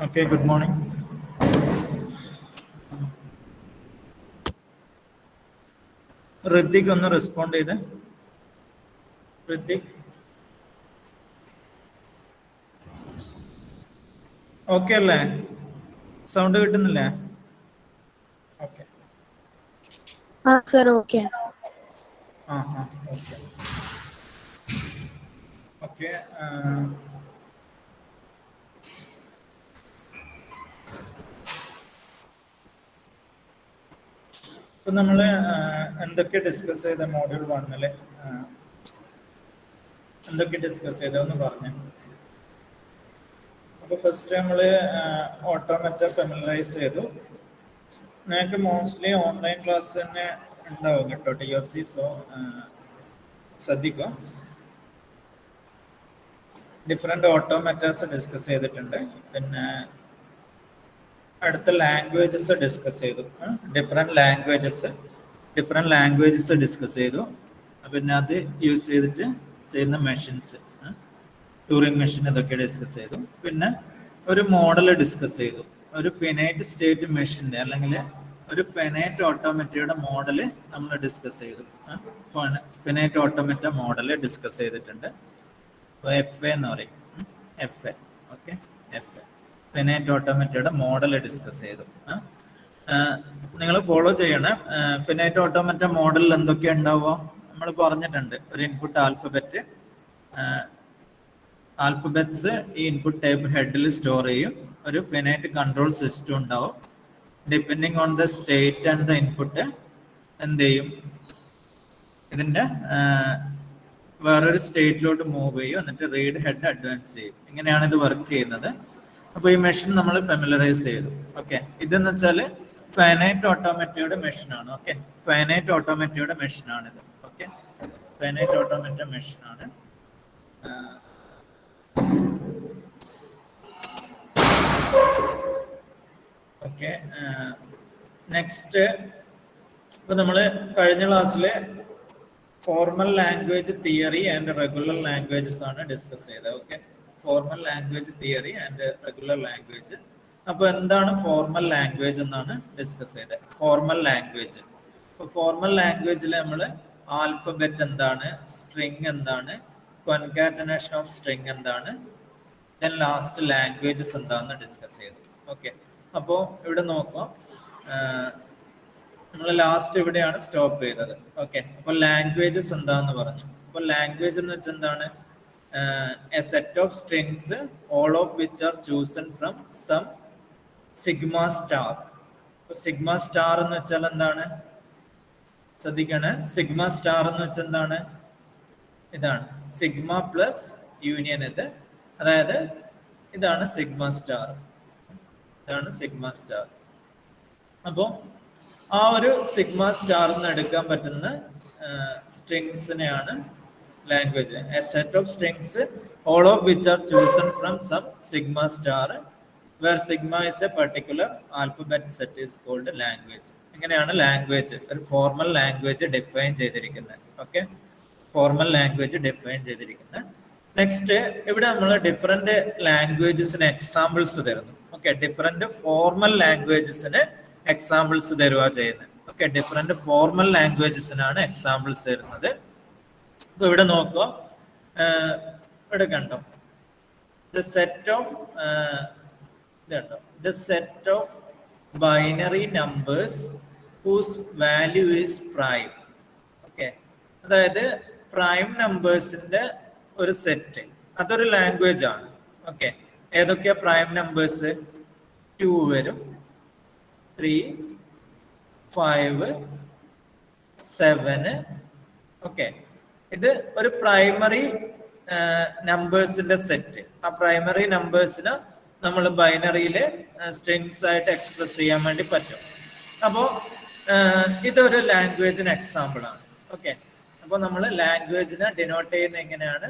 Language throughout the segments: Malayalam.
Okay, good morning. ഋതിക് ഒന്ന് റെസ്പോണ്ട് ചെയ്ത്. ഋതിക് ഓക്കെ അല്ലേ? സൗണ്ട് കിട്ടുന്നില്ലേ? Okay. Sir okay. Okay. Okay. ഇപ്പൊ നമ്മള് എന്തൊക്കെ ഡിസ്കസ് ചെയ്ത മോഡ്യൂൾ 1 എന്തൊക്കെ ഡിസ്കസ് ചെയ്തെന്ന് പറഞ്ഞു. അപ്പൊ ഫസ്റ്റ് നമ്മള് ഓട്ടോമാറ്റ ഫെമിലറൈസ് ചെയ്തു. നിങ്ങൾക്ക് മോസ്റ്റ്ലി ഓൺലൈൻ ക്ലാസ് തന്നെ ഉണ്ടാവും കേട്ടോ, TOC. സോ ശ്രദ്ധിക്കുക. ഡിഫറെന്റ് ഓട്ടോമാറ്റാസ് ഡിസ്കസ് ചെയ്തിട്ടുണ്ട്. പിന്നെ അടുത്ത ലാംഗ്വേജസ് ഡിസ്കസ് ചെയ്തു. ഡിഫറെന്റ് ലാംഗ്വേജസ് ഡിസ്കസ് ചെയ്തു. പിന്നെ അത് യൂസ് ചെയ്തിട്ട് ചെയ്യുന്ന മെഷീൻസ്, ടൂറിംഗ് മെഷീൻ, ഇതൊക്കെ ഡിസ്കസ് ചെയ്തു. പിന്നെ ഒരു മോഡൽ ഡിസ്കസ് ചെയ്തു. ഒരു ഫിനൈറ്റ് സ്റ്റേറ്റ് മെഷീൻ്റെ അല്ലെങ്കിൽ ഒരു ഫിനൈറ്റ് ഓട്ടോമാറ്റയുടെ മോഡല് നമ്മൾ ഡിസ്കസ് ചെയ്തു. ഫിനൈറ്റ് ഓട്ടോമാറ്റ മോഡല് ഡിസ്കസ് ചെയ്തിട്ടുണ്ട്. FA എന്ന് പറയും. FA. ഓക്കെ, FA ഫിനൈറ്റ് ഓട്ടോമാറ്റയുടെ മോഡൽ ഡിസ്കസ് ചെയ്തു. നിങ്ങൾ ഫോളോ ചെയ്യണം. ഫിനൈറ്റ് ഓട്ടോമാറ്റ മോഡലിൽ എന്തൊക്കെയാണ് ഉണ്ടാവുക നമ്മൾ പറഞ്ഞിട്ടുണ്ട്. ഒരു ഇൻപുട്ട് ആൽഫബറ്റ്സ് ഈ ഇൻപുട്ട് ടൈപ്പ് ഹെഡിൽ സ്റ്റോർ ചെയ്യും. ഒരു ഫിനൈറ്റ് കൺട്രോൾ സിസ്റ്റം ഉണ്ടാവും. Depending on the state and the input എന്ത് ചെയ്യും, ഇതിൻ്റെ വേറൊരു സ്റ്റേറ്റിലോട്ട് മൂവ് ചെയ്യും. എന്നിട്ട് റീഡ് ഹെഡ് അഡ്വാൻസ് ചെയ്യും. ഇങ്ങനെയാണ് ഇത് വർക്ക് ചെയ്യുന്നത്. അപ്പോൾ ഈ മെഷീൻ നമ്മൾ ഫെമിലറൈസ് ചെയ്തു. ഓക്കെ, ഇതെന്ന് വെച്ചാൽ ഫൈനൈറ്റ് ഓട്ടോമാറ്റയുടെ മെഷീനാണ്. ഓക്കെ, ഫൈനൈറ്റ് ഓട്ടോമാറ്റയുടെ മെഷീനാണിത്. ഓക്കെ, ഫൈനൈറ്റ് ഓട്ടോമാറ്റ മെഷീനാണ്. ഓക്കെ, നെക്സ്റ്റ് ഇപ്പൊ നമ്മൾ കഴിഞ്ഞ ക്ലാസ്സിൽ formal language theory and regular languages ആണ് ഡിസ്കസ് ചെയ്തത്. Okay, formal language theory and regular language. അപ്പൊ എന്താണ് ഫോർമൽ ലാംഗ്വേജ് എന്നാണ് ഡിസ്കസ് ചെയ്തത്. ഫോർമൽ ലാംഗ്വേജ്, ഇപ്പൊ ഫോർമൽ ലാംഗ്വേജിൽ നമ്മൾ ആൽഫബറ്റ് എന്താണ്, സ്ട്രിങ് എന്താണ്, കോൺകാറ്റനേഷൻ ഓഫ് സ്ട്രിങ് എന്താണ്, ദെൻ ലാസ്റ്റ് ലാംഗ്വേജസ് എന്താണെന്ന് ഡിസ്കസ് ചെയ്തു. ഓക്കെ, അപ്പോൾ ഇവിടെ നോക്കുക, നമ്മൾ ലാസ്റ്റ് ഇവിടെയാണ് സ്റ്റോപ്പ് ചെയ്തത്. ഓക്കെ, അപ്പോൾ ലാംഗ്വേജസ് എന്താന്ന് പറഞ്ഞു. അപ്പോൾ ലാംഗ്വേജ് എന്ന് വെച്ചാൽ എന്താണ്? A set of strings all of which are chosen from some sigma star. അപ്പോൾ സിഗ്മ സ്റ്റാർ എന്ന് വെച്ചാൽ എന്താണ്? ശ്രദ്ധിക്കണേ, സിഗ്മ സ്റ്റാർ എന്ന് വെച്ചാൽ എന്താണ്? ഇതാണ് സിഗ്മ പ്ലസ് യൂണിയൻ. ഇത് അതായത് ഇതാണ് സിഗ്മ സ്റ്റാർ. ഇതാണ് സിഗ്മ സ്റ്റാർ. അപ്പോൾ ആ ഒരു സിഗ്മ സ്റ്റാറിന്ന് എടുക്കാൻ പറ്റുന്ന സ്ട്രിങ്സിനെയാണ് language. A set of strings all of which are chosen from some sigma star where sigma is a particular alphabet set is called language. ഇങ്ങനെയാണ് ലാംഗ്വേജ്, ഒരു ഫോർമൽ ലാംഗ്വേജ് ഡിഫൈൻ ചെയ്തിരിക്കുന്നത്. ഓക്കെ, ഫോർമൽ ലാംഗ്വേജ് ഡിഫൈൻ ചെയ്തിരിക്കുന്നത്. നെക്സ്റ്റ് ഇവിടെ നമ്മൾ ഡിഫറെന്റ് ലാംഗ്വേജസിന് എക്സാമ്പിൾസ് തരുന്നു. ഓക്കെ, ഡിഫറെന്റ് ഫോർമൽ ലാംഗ്വേജസിന് എക്സാമ്പിൾസ് തരുക ചെയ്യുന്നത്. ഓക്കെ, ഡിഫറെന്റ് ഫോർമൽ ലാംഗ്വേജസിനാണ് എക്സാമ്പിൾസ് തരുന്നത്. അപ്പൊ ഇവിടെ നോക്കുക, ഇവിടെ കണ്ടോ, the set of binary numbers whose value is prime. Okay, അതായത് പ്രൈം നമ്പേഴ്സിന്റെ ഒരു സെറ്റ്, അതൊരു ലാംഗ്വേജ് ആണ്. ഓക്കെ, ഏതൊക്കെയാ പ്രൈം നമ്പേഴ്സ്? 2 വരും, 3, 5, 7. ഓക്കെ, ഇത് ഒരു പ്രൈമറി നമ്പേഴ്സിന്റെ സെറ്റ്. ആ പ്രൈമറി നമ്പേഴ്സിന് നമ്മൾ ബൈനറിയിൽ സ്ട്രിങ്സ് ആയിട്ട് എക്സ്പ്രസ് ചെയ്യാൻ വേണ്ടി പറ്റും. അപ്പോൾ ഇതൊരു ലാംഗ്വേജിന് എക്സാമ്പിൾ ആണ്. ഓക്കെ, അപ്പോൾ നമ്മൾ ലാംഗ്വേജിനെ ഡിനോട്ട് ചെയ്യുന്നത് എങ്ങനെയാണ്?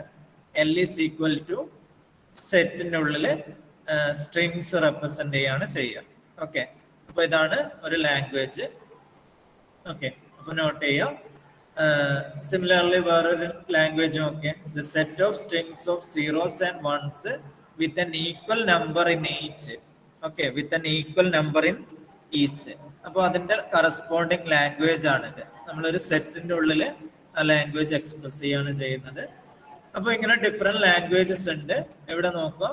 L is equal to സെറ്റിൻ്റെ ഉള്ളിൽ സ്ട്രിങ്സ് റെപ്രസെന്റ് ചെയ്യാണ് ചെയ്യുക. ഓക്കെ, അപ്പൊ ഇതാണ് ഒരു ലാംഗ്വേജ്. ഓക്കെ, അപ്പൊ നോട്ട് ചെയ്യാം. സിമിലർലി വേറൊരു ലാംഗ്വേജ് നോക്കിയ the set of strings of zeros and ones with n equal number in each okay, with an equal number in each. അപ്പോൾ അതിന്റെ കറസ്പോണ്ടിങ് ലാംഗ്വേജ് ആണിത്. നമ്മളൊരു സെറ്റിന്റെ ഉള്ളിൽ ആ ലാംഗ്വേജ് എക്സ്പ്രസ് ചെയ്യാണ് ചെയ്യുന്നത്. അപ്പൊ ഇങ്ങനെ ഡിഫറെന്റ് ലാംഗ്വേജസ് ഉണ്ട്. ഇവിടെ നോക്കുക,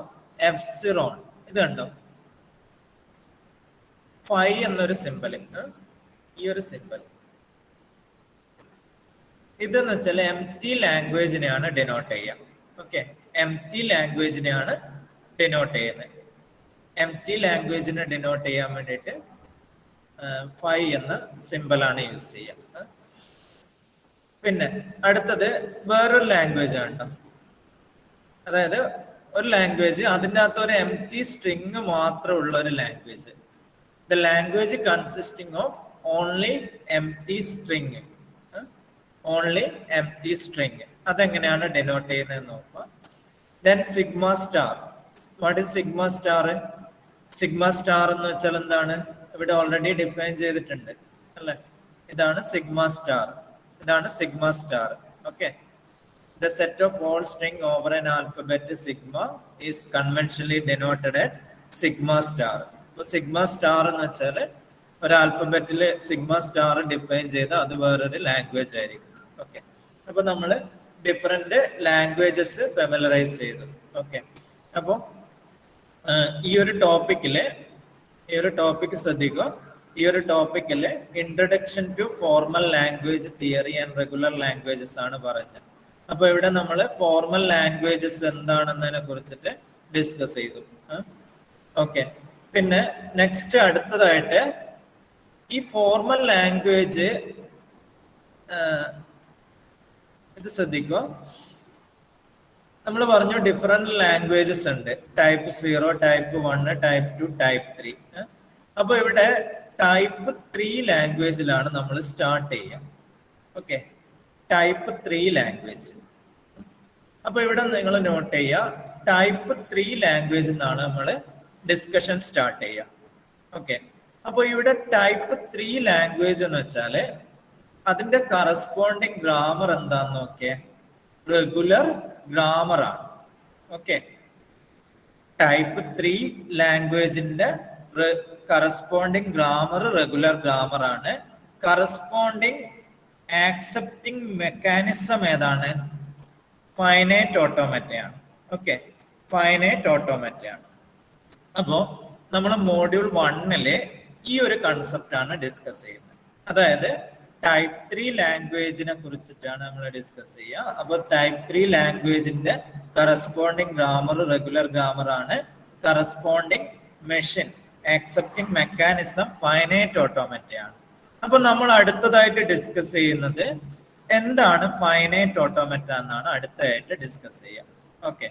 എപ്സിറോൺ, ഇത് കണ്ടോ, ഫൈ എന്നൊരു സിമ്പൽ, ഈ ഒരു സിമ്പൽ, ഇതെന്ന് വെച്ചാൽ എം ടി ലാംഗ്വേജിനെയാണ് ഡിനോട്ട് ചെയ്യുക. ഓക്കെ, എം ടി ലാംഗ്വേജിനെയാണ് ഡിനോട്ട് ചെയ്യുന്നത്. എം ടി ലാംഗ്വേജിനെ ഡിനോട്ട് ചെയ്യാൻ വേണ്ടിയിട്ട് ഫൈ എന്ന സിമ്പലാണ് യൂസ് ചെയ്യുക. പിന്നെ അടുത്തത് വേറൊരു ലാംഗ്വേജ് ആണ് കേട്ടോ. അതായത് ഒരു ലാംഗ്വേജ്, അതിൻ്റെ അകത്ത് ഒരു എം ടി സ്ട്രിങ് മാത്രമുള്ള ഒരു language. The language consisting of only M T string, only M T string. അതെങ്ങനെയാണ് ഡിനോട്ട് ചെയ്യുന്നത് നോക്കുക. Then sigma star. What is sigma star? Sigma star എന്ന് വെച്ചാൽ എന്താണ്? ഇവിടെ ഓൾറെഡി ഡിഫൈൻ ചെയ്തിട്ടുണ്ട് അല്ലെ. ഇതാണ് സിഗ്മ സ്റ്റാർ, ഇതാണ് sigma star. Okay, the set of all string over an alphabet sigma is conventionally denoted at sigma star. അപ്പൊ സിഗ്മ സ്റ്റാർ എന്ന് വെച്ചാൽ ഒരു ആൽഫബറ്റിൽ സിഗ്മ സ്റ്റാർ ഡിഫൈൻ ചെയ്ത് അത് വേറൊരു ലാംഗ്വേജ് ആയിരിക്കും. ഓക്കെ, അപ്പൊ നമ്മൾ ഡിഫറെന്റ് ലാംഗ്വേജസ് ഫെമിലറൈസ് ചെയ്തു. ഓക്കെ, അപ്പോൾ ഈ ഒരു ടോപ്പിക്കില്, ഈ ഒരു ടോപ്പിക് ശ്രദ്ധിക്കുക. ഈ ഒരു ടോപ്പിക്കില് introduction to formal language theory and regular languages ആണ് പറഞ്ഞത്. അപ്പൊ ഇവിടെ നമ്മൾ ഫോർമൽ ലാംഗ്വേജസ് എന്താണെന്നതിനെ കുറിച്ചിട്ട് ഡിസ്കസ് ചെയ്തു. ഓക്കെ, പിന്നെ നെക്സ്റ്റ് അടുത്തതായിട്ട് ഈ ഫോർമൽ ലാംഗ്വേജ്, ഇത് ശ്രദ്ധിക്കുക. നമ്മൾ പറഞ്ഞു ഡിഫറെന്റ് ലാംഗ്വേജസ് ഉണ്ട്. Type 0, type 1, type 2, type 3. അപ്പൊ ഇവിടെ ടൈപ്പ് 3 ലാംഗ്വേജിലാണ് നമ്മൾ സ്റ്റാർട്ട് ചെയ്യുക. Okay, type 3 language. അപ്പൊ ഇവിടെ നിങ്ങൾ നോട്ട് ചെയ്യുക, ടൈപ്പ് 3 ലാംഗ്വേജ് എന്നാണ് നമ്മൾ ഡിസ്കഷൻ സ്റ്റാർട്ട് ചെയ്യുക. ഓക്കെ, അപ്പൊ ഇവിടെ ടൈപ്പ് 3 ലാംഗ്വേജ് എന്ന് വെച്ചാല് അതിന്റെ കറസ്പോണ്ടിങ് ഗ്രാമർ എന്താന്ന് നോക്കിയേ, റെഗുലർ ഗ്രാമർ ആണ്. ഓക്കെ, ടൈപ്പ് 3 ലാംഗ്വേജിന്റെ കറസ്പോണ്ടിങ് ഗ്രാമർ റെഗുലർ ഗ്രാമർ ആണ്. കറസ്പോണ്ടിങ് ആക്സെപ്റ്റിംഗ് മെക്കാനിസം ഏതാണ്? ഫൈനൈറ്റ് ഓട്ടോമാറ്റയാണ്. ഓക്കെ, ഫൈനൈറ്റ് ഓട്ടോമാറ്റയാണ്. അപ്പോ നമ്മൾ മോഡ്യൂൾ 1 ഈ ഒരു കൺസെപ്റ്റ് ആണ് ഡിസ്കസ് ചെയ്യുന്നത്. അതായത് ടൈപ്പ് 3 ലാംഗ്വേജിനെ കുറിച്ചിട്ടാണ് നമ്മൾ ഡിസ്കസ് ചെയ്യുക. അപ്പോൾ ടൈപ്പ് 3 ലാംഗ്വേജിന്റെ കറസ്പോണ്ടിങ് ഗ്രാമർ റെഗുലർ ഗ്രാമർ ആണ്. Corresponding machine accepting mechanism finite ഓട്ടോമാറ്റയാണ്. അപ്പൊ നമ്മൾ അടുത്തതായിട്ട് ഡിസ്കസ് ചെയ്യുന്നത് എന്താണ് ഫൈനൈറ്റ് ഓട്ടോമാറ്റ എന്നാണ് അടുത്തതായിട്ട് ഡിസ്കസ് ചെയ്യുക. ഓക്കെ,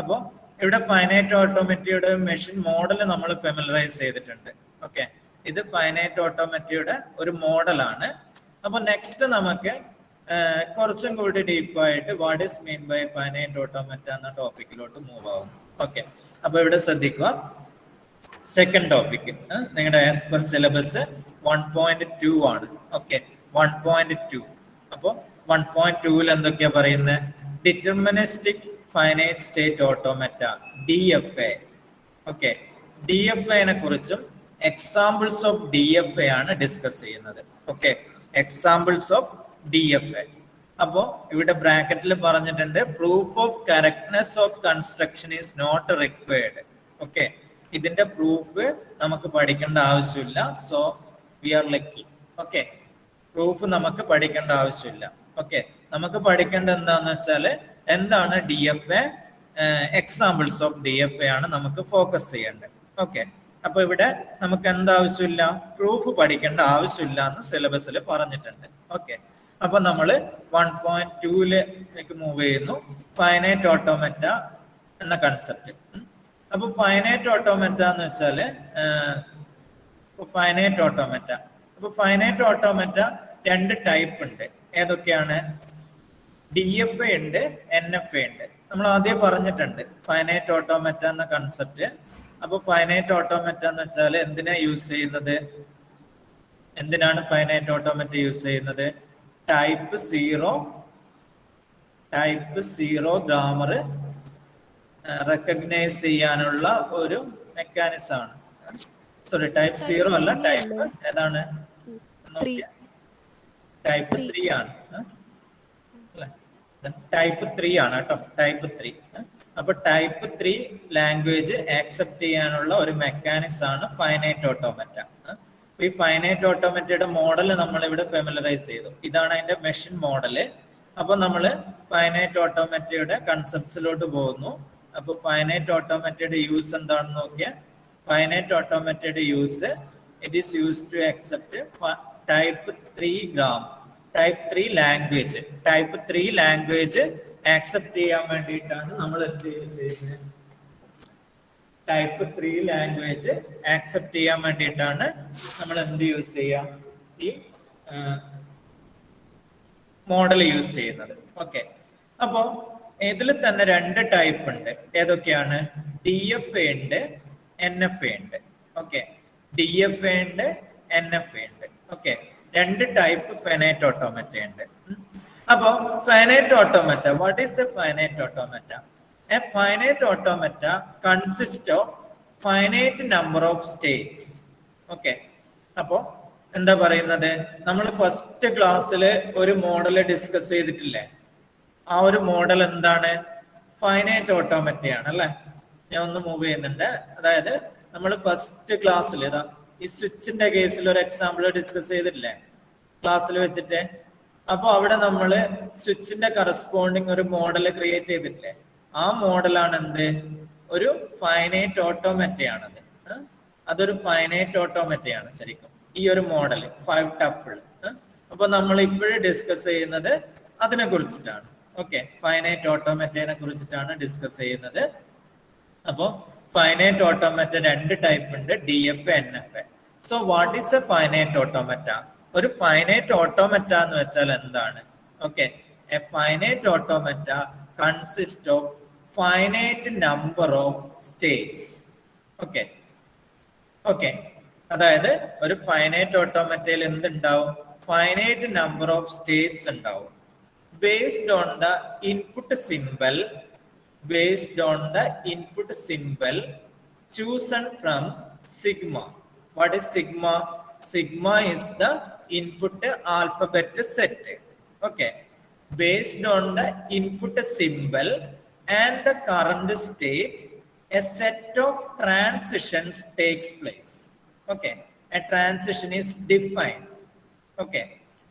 അപ്പോൾ ഇവിടെ ഫൈനൈറ്റ് ഓട്ടോമാറ്റയുടെ മെഷീൻ മോഡൽ നമ്മൾ ഫെമിലറൈസ് ചെയ്തിട്ടുണ്ട്. ഓക്കെ, ഇത് ഫൈനൈറ്റ് ഓട്ടോമാറ്റയുടെ ഒരു മോഡലാണ്. അപ്പൊ നെക്സ്റ്റ് നമുക്ക് കുറച്ചും കൂടി ഡീപ്പായിട്ട് what is mean by finite automata എന്ന ടോപ്പിക്കിലോട്ട് മൂവ് ആവും. ഓക്കെ, അപ്പൊ ഇവിടെ ശ്രദ്ധിക്കുക, സെക്കൻഡ് ടോപ്പിക് നിങ്ങളുടെ ആസ് പെർ സിലബസ് 1.2 ആണ്. ഓക്കെ, 1.2. അപ്പോൾ 1.2 എന്തൊക്കെയാ പറയുന്നത്? Deterministic finite state automata, DFA. Okay, DFA കുറിച്ചും എക്സാമ്പിൾസ് ഓഫ് DFA ആണ് ഡിസ്കസ് ചെയ്യുന്നത്. Okay, examples of DFA. അപ്പോ ഇവിടെ ബ്രാക്കറ്റിൽ പറഞ്ഞിട്ടുണ്ട്, proof of correctness of construction is not required. Okay, ഇതിന്റെ പ്രൂഫ് നമുക്ക് പഠിക്കേണ്ട ആവശ്യമില്ല. So we are lucky. Okay, proof നമുക്ക് പഠിക്കേണ്ട ആവശ്യമില്ല. ഓക്കെ, നമുക്ക് പഠിക്കേണ്ട എന്താന്ന് വെച്ചാൽ എന്താണ് DFA, എക്സാമ്പിൾസ് ഓഫ് DFA ആണ് നമുക്ക് ഫോക്കസ് ചെയ്യേണ്ടത്. ഓക്കെ, അപ്പൊ ഇവിടെ നമുക്ക് എന്താവശ്യമില്ല, പ്രൂഫ് പഠിക്കേണ്ട ആവശ്യമില്ല എന്ന് സിലബസിൽ പറഞ്ഞിട്ടുണ്ട്. ഓക്കെ, അപ്പൊ നമ്മൾ 1.2 മൂവ് ചെയ്യുന്നു, ഫൈനൈറ്റ് ഓട്ടോമാറ്റ എന്ന കൺസെപ്റ്റ്. അപ്പൊ ഫൈനൈറ്റ് ഓട്ടോമാറ്റ എന്ന് വെച്ചാല് ഫൈനൈറ്റ് ഓട്ടോമാറ്റ. അപ്പൊ ഫൈനൈറ്റ് ഓട്ടോമാറ്റ 2 ടൈപ്പ് ഉണ്ട്. ഏതൊക്കെയാണ്? DFA ഉണ്ട്, NFA ഉണ്ട്. നമ്മൾ ആദ്യം പറഞ്ഞിട്ടുണ്ട് ഫൈനൈറ്റ് ഓട്ടോമാറ്റ എന്ന കൺസെപ്റ്റ്. അപ്പൊ ഫൈനൈറ്റ് ഓട്ടോമാറ്റ എന്ന് വെച്ചാൽ എന്തിനാ യൂസ് ചെയ്യുന്നത്? എന്തിനാണ് ഫൈനൈറ്റ് ഓട്ടോമാറ്റ യൂസ് ചെയ്യുന്നത്? ടൈപ്പ് 0 ഗ്രാമർ റെക്കഗ്നൈസ് ചെയ്യാനുള്ള ഒരു മെക്കാനിസം ആണ്. സോറി ടൈപ്പ് 0 അല്ല, ടൈപ്പ് ഏതാണ്? ടൈപ്പ് 3 ആണ്. ടൈപ്പ് 3 ആണ് കേട്ടോ, ടൈപ്പ് 3. അപ്പൊ ടൈപ്പ് 3 ലാംഗ്വേജ് ആക്സെപ്റ്റ് ചെയ്യാനുള്ള ഒരു മെക്കാനിസം ആണ് ഫൈനൈറ്റ് ഓട്ടോമാറ്റ. ഈ ഫൈനൈറ്റ് ഓട്ടോമാറ്റയുടെ മോഡൽ നമ്മൾ ഇവിടെ ഫെമിലറൈസ് ചെയ്തു. ഇതാണ് അതിന്റെ മെഷീൻ മോഡല്. അപ്പൊ നമ്മൾ ഫൈനൈറ്റ് ഓട്ടോമാറ്റയുടെ കൺസെപ്റ്റ്സിലോട്ട് പോകുന്നു. അപ്പൊ ഫൈനൈറ്റ് ഓട്ടോമാറ്റയുടെ യൂസ് എന്താണെന്ന് നോക്കിയാൽ, ഫൈനൈറ്റ് ഓട്ടോമാറ്റയുടെ use, it is use to accept type 3 gram, type 3 language. Type 3 language accept ചെയ്യാൻ വേണ്ടിയിട്ടാണ് നമ്മൾ എന്ത് യൂസ് ചെയ്യുന്നത്? ടൈപ്പ് 3 ലാംഗ്വേജ് ആക്സെപ്റ്റ് ചെയ്യാൻ വേണ്ടിയിട്ടാണ് നമ്മൾ എന്ത് യൂസ് ചെയ്യാം? ഈ മോഡൽ യൂസ് ചെയ്യുന്നത്. ഓക്കെ, അപ്പോ ഇതിൽ തന്നെ 2 ടൈപ്പ് ഉണ്ട്. ഏതൊക്കെയാണ്? DFA ഉണ്ട്, NFA ഉണ്ട്. ഓക്കെ, DFA ഉണ്ട്, NFA ഉണ്ട്. ഓക്കെ, 2 ടൈപ്പ് ഫൈനൈറ്റ് ഓട്ടോമാറ്റ ഉണ്ട്. അപ്പോ finite automata, what is A finite automata? A finite automata consist of finite number of States. Okay, അപ്പോ എന്താ പറയുന്നത്? നമ്മൾ ഫസ്റ്റ് ക്ലാസ്സിൽ ഒരു മോഡൽ ഡിസ്കസ് ചെയ്തിട്ടില്ലേ? ആ ഒരു മോഡൽ എന്താണ്? ഫൈനൈറ്റ് ഓട്ടോമാറ്റയാണ് അല്ലെ? ഞാൻ ഒന്ന് മൂവ് ചെയ്യുന്നുണ്ട്. അതായത് നമ്മൾ ഫസ്റ്റ് ക്ലാസ്സിൽ ഇതാ ഈ സ്വിച്ചിന്റെ കേസിൽ ഒരു എക്സാമ്പിൾ ഡിസ്കസ് ചെയ്തിട്ടില്ലേ ക്ലാസ്സിൽ വെച്ചിട്ട്? അപ്പൊ അവിടെ നമ്മൾ സ്വിച്ചിന്റെ കറസ്പോണ്ടിങ് ഒരു മോഡൽ ക്രിയേറ്റ് ചെയ്തിട്ടില്ലേ? ആ മോഡലാണ് എന്ത്? ഒരു ഫൈനൈറ്റ് ഓട്ടോമാറ്റയാണത്. അതൊരു ഫൈനൈറ്റ് ഓട്ടോമാറ്റയാണ് ശരിക്കും ഈ ഒരു മോഡൽ 5 ടപ്പിൾ. അപ്പൊ നമ്മൾ ഇപ്പോഴും ഡിസ്കസ് ചെയ്യുന്നത് അതിനെ കുറിച്ചിട്ടാണ്. ഓക്കെ, ഫൈനൈറ്റ് ഓട്ടോമാറ്റയെ കുറിച്ചിട്ടാണ് ഡിസ്കസ് ചെയ്യുന്നത്. അപ്പോ ഫൈനൈറ്റ് ഓട്ടോമാറ്റ 2 ടൈപ്പ് ഉണ്ട്, DFA, NFA. So what is A finite automata? ഒരു ഫൈനൈറ്റ് ഓട്ടോമാറ്റ എന്ന് വെച്ചാൽ എന്താണ്? Okay, A finite automata consist of finite number of States. Okay, okay, അതായത് ഒരു ഫൈനൈറ്റ് ഓട്ടോമാറ്റയിൽ എന്തുണ്ടാവും? ഫൈനൈറ്റ് നമ്പർ ഓഫ് സ്റ്റേറ്റ്സ് ഉണ്ടാവും. Based on the input symbol, based on the input symbol chosen from sigma. What is sigma? Sigma is the input alphabet set. Okay, based on the input symbol and the current state, a set of transitions takes place. Okay, a transition is defined. Okay,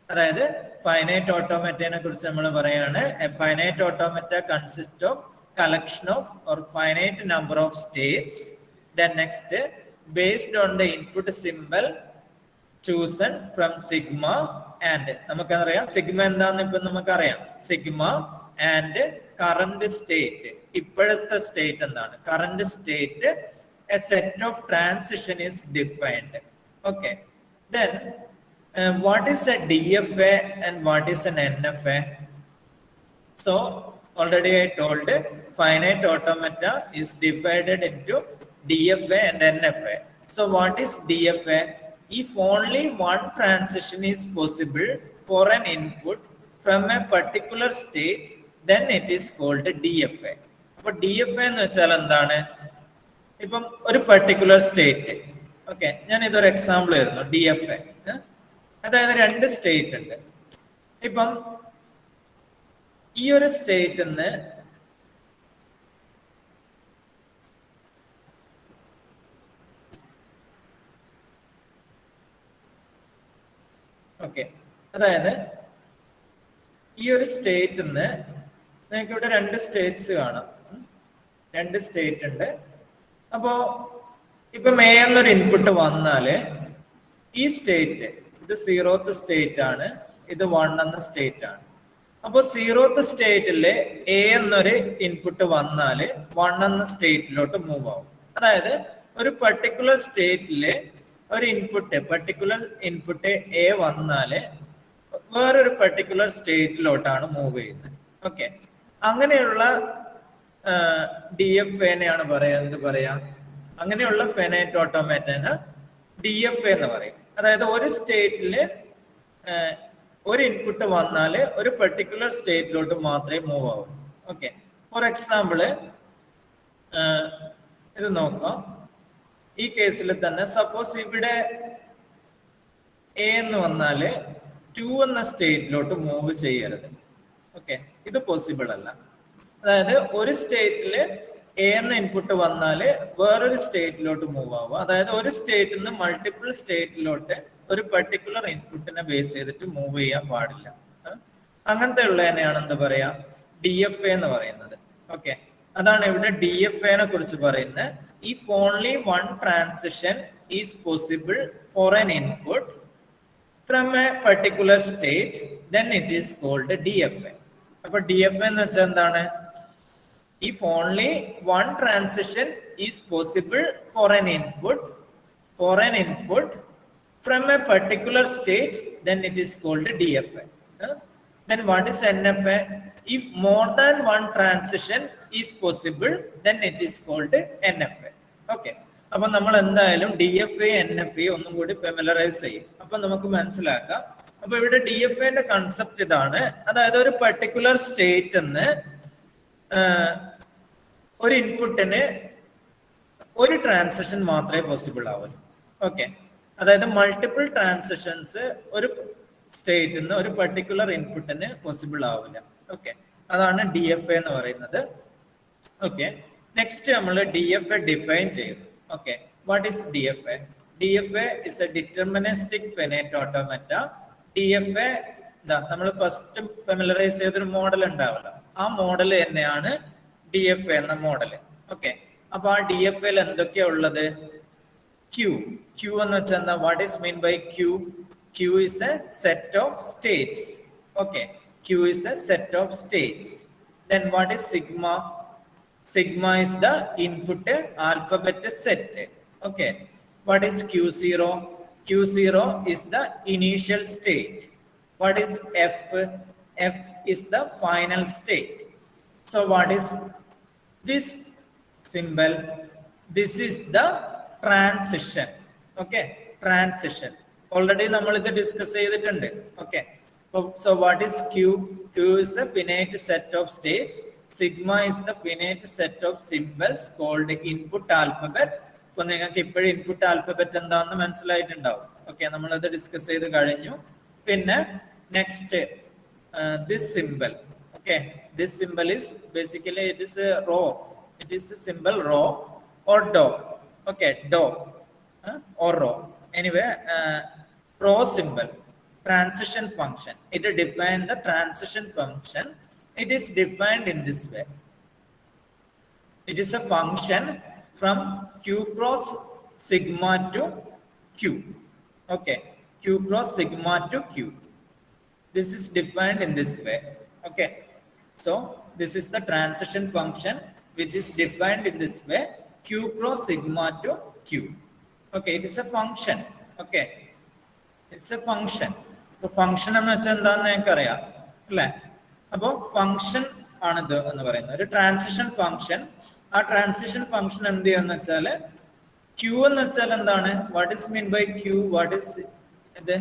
അതായത് ഫൈനൈറ്റ് ഓട്ടോമാറ്റയെ കുറിച്ച് നമ്മൾ പറയാണ്. A finite automata consist of collection of or finite number of states. Then next, based on the input symbol chosen from sigma and നമുക്കറിയാം സിഗ്മ എന്താന്ന് ഇപ്പൊ നമുക്കറിയാം. സിഗ്മ ആൻഡ് കറന്റ് സ്റ്റേറ്റ്, ഇപ്പോഴത്തെ സ്റ്റേറ്റ് എന്താണ്? Current state. A set of transition is defined. Okay, then what is a DFA and what is an NFA? So already I told, finite automata is divided into DFA and NFA. So what is DFA? If only one transition is possible for an input from a particular state, then it is called DFA. അപ്പോൾ DFA എന്ന് വെച്ചാൽ എന്താണ്? ഇപ്പം ഒരു പെർട്ടിക്കുലർ സ്റ്റേറ്റ്. ഓക്കെ, ഞാൻ ഇതൊരു എക്സാമ്പിൾ ആയിരുന്നു DFA. അതായത് 2 സ്റ്റേറ്റ് ഉണ്ട്. ഇപ്പം ഈ ഒരു സ്റ്റേറ്റിൽ നിന്ന് ഓക്കെ, അതായത് ഈ ഒരു സ്റ്റേറ്റിൽ നിന്ന് നിങ്ങൾക്ക് ഇവിടെ 2 സ്റ്റേറ്റ്സ് കാണാം. 2 സ്റ്റേറ്റ് ഉണ്ട്. അപ്പോ ഇപ്പൊ A എന്നൊരു ഇൻപുട്ട് വന്നാല് ഈ സ്റ്റേറ്റ്, ഇത് 0th സ്റ്റേറ്റ് ആണ്, ഇത് 1 എന്ന സ്റ്റേറ്റ് ആണ്. അപ്പൊ 0th സ്റ്റേറ്റില് A എന്നൊരു ഇൻപുട്ട് വന്നാല് 1 എന്ന സ്റ്റേറ്റിലോട്ട് മൂവ് ആവും. അതായത് ഒരു പെർട്ടിക്കുലർ സ്റ്റേറ്റില് ഒരു ഇൻപുട്ട്, പെർട്ടിക്കുലർ ഇൻപുട്ട് A വന്നാല് വേറൊരു പെർട്ടിക്കുലർ സ്റ്റേറ്റിലോട്ടാണ് മൂവ് ചെയ്യുന്നത്. ഓക്കെ, അങ്ങനെയുള്ള DFAനെയാണ് പറയാ, അങ്ങനെയുള്ള ഫൈനൈറ്റ് ഓട്ടോമാറ്റനെ DFA എന്ന് പറയും. അതായത് ഒരു സ്റ്റേറ്റില് ഒരു ഇൻപുട്ട് വന്നാൽ ഒരു പെർട്ടിക്കുലർ സ്റ്റേറ്റിലോട്ട് മാത്രമേ മൂവ് ആവൂ. ഓക്കെ, ഫോർ എക്സാമ്പിള് ഇത് നോക്കാം. ഈ കേസിൽ തന്നെ സപ്പോസ് ഇവിടെ എ എന്ന് വന്നാല് 2 എന്ന സ്റ്റേറ്റിലോട്ട് മൂവ് ചെയ്യരുത്. ഓക്കെ, ഇത് പോസിബിൾ അല്ല. അതായത് ഒരു സ്റ്റേറ്റില് എ എന്ന ഇൻപുട്ട് വന്നാല് വേറൊരു സ്റ്റേറ്റിലോട്ട് മൂവ് ആവുക. അതായത് ഒരു സ്റ്റേറ്റിൽ നിന്ന് മൾട്ടിപ്പിൾ സ്റ്റേറ്റിലോട്ട് ഒരു പെർട്ടിക്കുലർ ഇൻപുട്ടിനെ ബേസ് ചെയ്തിട്ട് മൂവ് ചെയ്യാൻ പാടില്ല. അങ്ങനത്തെ ഉള്ളതിനെയാണ് എന്താ പറയാ, DFA എന്ന് പറയുന്നത്. ഓക്കെ, അതാണ് ഇവിടെ DFA കുറിച്ച് പറയുന്നത്. If only one transition is possible for N input from A particular state, then it is called DFA. അപ്പൊ DFA എന്ന് വെച്ചാൽ എന്താണ്? If only one transition is possible for an input from a particular state, then it is called DFA. Then what is NFA? If more than one transition is possible, then it is called NFA. Okay. അപ്പൊ നമ്മൾ എന്തായാലും DFA NFA ഒന്നും കൂടി ഫെമിലറൈസ് ചെയ്യും. അപ്പൊ നമുക്ക് മനസ്സിലാക്കാം. അപ്പൊ ഇവിടെ DFA കൺസെപ്റ്റ് ഇതാണ്. അതായത് ഒരു പെർട്ടിക്കുലർ സ്റ്റേറ്റ് എന്ന് ഒരു ഇൻപുട്ടിന് ഒരു ട്രാൻസിഷൻ മാത്രമേ പോസിബിൾ ആവുള്ളൂ. ഓക്കെ, അതായത് മൾട്ടിപ്പിൾ ട്രാൻസിഷൻസ് ഒരു സ്റ്റേറ്റിൽ നിന്ന് ഒരു പെർട്ടിക്കുലർ ഇൻപുട്ടിന് പോസിബിൾ ആവില്ല. ഓക്കെ, അതാണ് DFA എന്ന് പറയുന്നത്. ഓക്കെ, നെക്സ്റ്റ് നമ്മൾ DFA ഡിഫൈൻ ചെയ്തു. Okay, what is DFA? DFA is a deterministic finite automata. DFA നമ്മൾ ഫസ്റ്റ് ഫെമിലറൈസ് ചെയ്തൊരു മോഡൽ ഉണ്ടാവില്ല, ആ മോഡൽ തന്നെയാണ് DFA എന്ന മോഡൽ. ഓക്കെ, അപ്പൊ ആ DFA എന്തൊക്കെയാ ഉള്ളത്? Q എന്ന് വെച്ചാൽ എന്താ? What is mean by Q? Q is a set of states. Okay, Q is a set of states. Then what is sigma? Sigma is the input alphabet set. Okay, what is Q0? Q0 is the initial state. What is F? F is the final state. So what is this symbol? This is the transition. Okay, transition. Already നമ്മൾ ഇത് ഡിസ്കസ് ചെയ്തിട്ടുണ്ട്. Okay, so what is Q? Q is a finite set of states. Sigma is the finite set of symbols called input alphabet. അപ്പൊ നിങ്ങൾക്ക് ഇപ്പോഴും ഇൻപുട്ട് ആൽഫബറ്റ് എന്താണെന്ന് മനസ്സിലായിട്ടുണ്ടാവും. ഓക്കെ, നമ്മളത് ഡിസ്കസ് ചെയ്ത് കഴിഞ്ഞു. പിന്നെ next this symbol. Okay, this symbol is basically it is a row. It is a symbol row or dough. Okay, dough or row. Anyway, row symbol transition function. It defines the transition function. It is defined in this way. It is a function from Q cross sigma to Q. Okay, Q cross sigma to Q. This is defined in this way. Okay, so this is the transition function which is defined in this way, Q cross sigma to Q. Okay, it is a function. Okay, it's a function. Function എന്ന് വെച്ചാൽ എന്താന്ന് ഞങ്ങൾക്ക് അറിയാം അല്ലെ? അപ്പോൾ ഫംഗ്ഷൻ ആണിത് എന്ന് പറയുന്നത്, ഒരു ട്രാൻസിഷൻ ഫംഗ്ഷൻ. ആ ട്രാൻസിഷൻ ഫംഗ്ഷൻ എന്ത് ചെയ്യാന്ന് വെച്ചാല് Q എന്ന് വെച്ചാൽ എന്താണ്? What is mean by Q? What is ഇത്?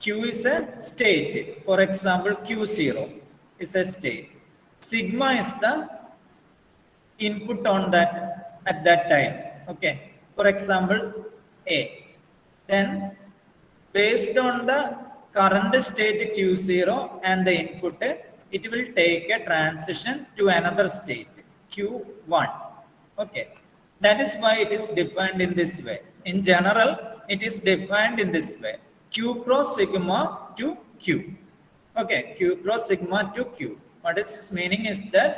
Q is a state. For example, Q0 is a state. Sigma is the input on that at that time. Okay, for example, A. Then based on the current state Q0 and the input, it will take a transition to another state, Q1. Okay, that is why it is defined in this way. In general, it is defined in this way, Q cross sigma to Q. Okay, Q cross sigma to Q. What its meaning is that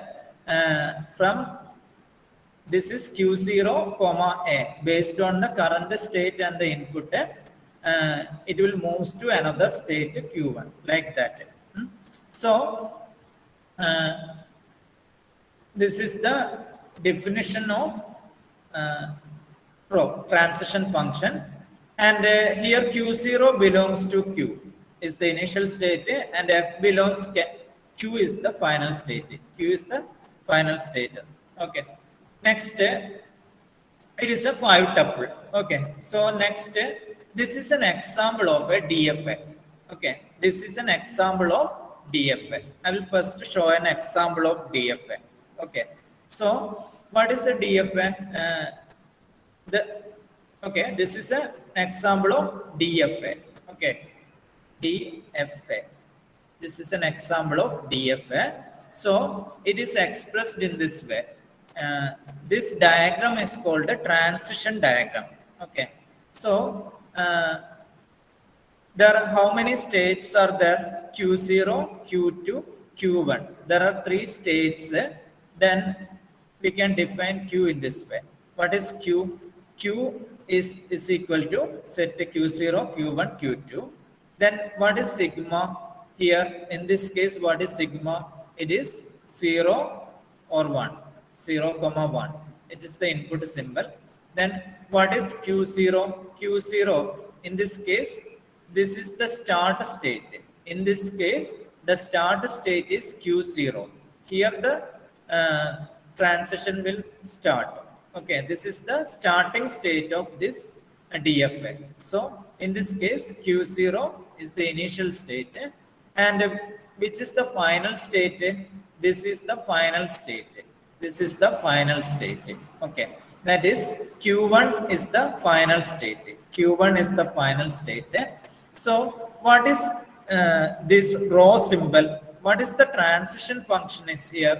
from this is Q0 comma A, based on the current state and the input, it will move to another state Q1, like that. So this is the definition of transition function, and here Q0 belongs to Q, is the initial state, and F belongs Q is the final state. Q is the final state. Okay, next it is a 5 tuple. Okay, so next, this is an example of a DFA. Okay, this is an example of DFA. I will first show an example of DFA. Okay, so what is a DFA? Okay, this is an example of DFA. Okay, DFA. This is an example of DFA. So it is expressed in this way. This diagram is called a transition diagram. Okay, so there are how many states are there? Q0, Q2, Q1. There are 3 states. Then we can define Q in this way. What is Q? Q is equal to set Q0, Q1, Q2. Then what is sigma? Here in this case, what is sigma? It is 0 or 1. 0, 1. It is the input symbol. Then what is Q0? Q0 in this case, this is the start state. In this case, the start state is Q0. Here the transition will start. Okay, this is the starting state of this DFA. So in this case, Q0 is the initial state, and which is the final state? This is the final state. This is the final state. Okay, that is Q1 is the final state. Q1 is the final state. So what is this rho symbol? What is the transition function is here?